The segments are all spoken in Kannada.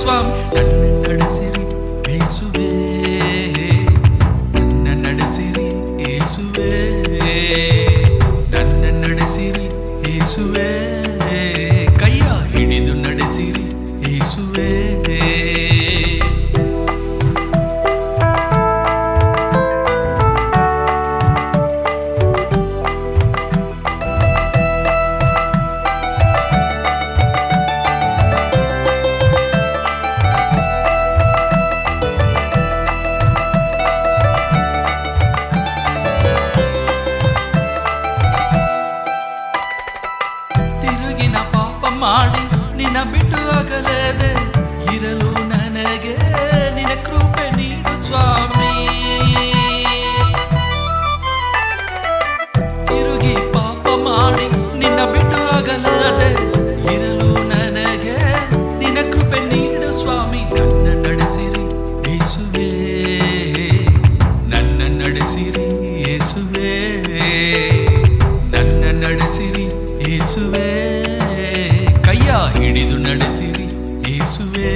ಸ್ವಾಮಿ ನನ್ನ ನಡೆಸಿರಿ ಯೇಸುವೇ ನನ್ನ ನಡೆಸಿರಿ ಯೇಸುವೇ ನನ್ನ ನಡೆಸಿರಿ ಯೇಸುವೇ ಕೈಯ ಹಿಡಿದು ನಡೆಸಿರಿ ಯೇಸುವೇ ಮಾಡಿ ನಿನ್ನ ಬಿಟ್ಟು ಆಗಲೇದೆ ಇರಲು ನನಗೆ ನಿನ್ನ ಕೃಪೆ ನೀಡು ಸ್ವಾಮಿ ತಿರುಗಿ ಪಾಪ ಮಾಡಿ ನಿನ್ನ ಬಿಟ್ಟು ಆಗಲಾದೆ ಇರಲು ನನಗೆ ನಿನ್ನ ಕೃಪೆ ನೀಡು ಸ್ವಾಮಿ ನನ್ನ ನಡೆಸಿರಿ ಯೇಸುವೇ ನನ್ನ ನಡೆಸಿರಿ ಯೇಸುವೇ ನನ್ನ ನಡೆಸಿರಿ ಯೇಸುವೇ ಕೈಯ ಹಿಡಿದು ನಡೆಸಿರಿ ಯೇಸುವೇ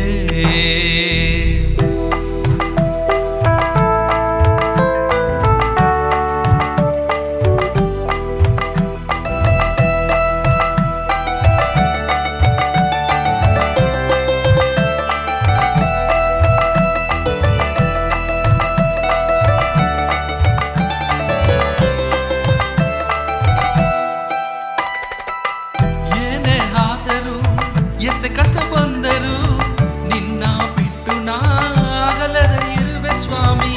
ಎಷ್ಟೇ ಕಷ್ಟ ಬಂದರು ನಿನ್ನ ಬಿಟ್ಟು ನಾ ಆಗಲದ ಇರುವೆ ಸ್ವಾಮಿ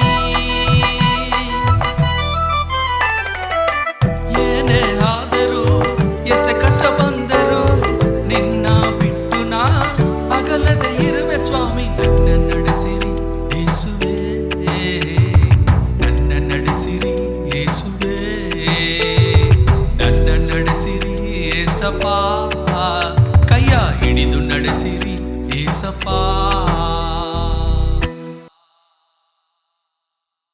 ಏನೇ ಆದರೂ ಎಷ್ಟೇ ಕಷ್ಟ ಬಂದರು ನಿನ್ನ ಬಿಟ್ಟು ನಾ ಆಗಲದ ಇರುವೆ ಸ್ವಾಮಿ ನನ್ನ ನಡೆಸಿರಿ ಯೇಸುವೇ ನನ್ನ ನಡೆಸಿರಿ ಯೇಸುವೇ ನನ್ನ ನಡೆಸಿರಿ ಯೇಸಪ್ಪ ಕೈಯ ಹಿಡಿದು ನಡೆಸಿರಿ ಯೇಸಪ್ಪ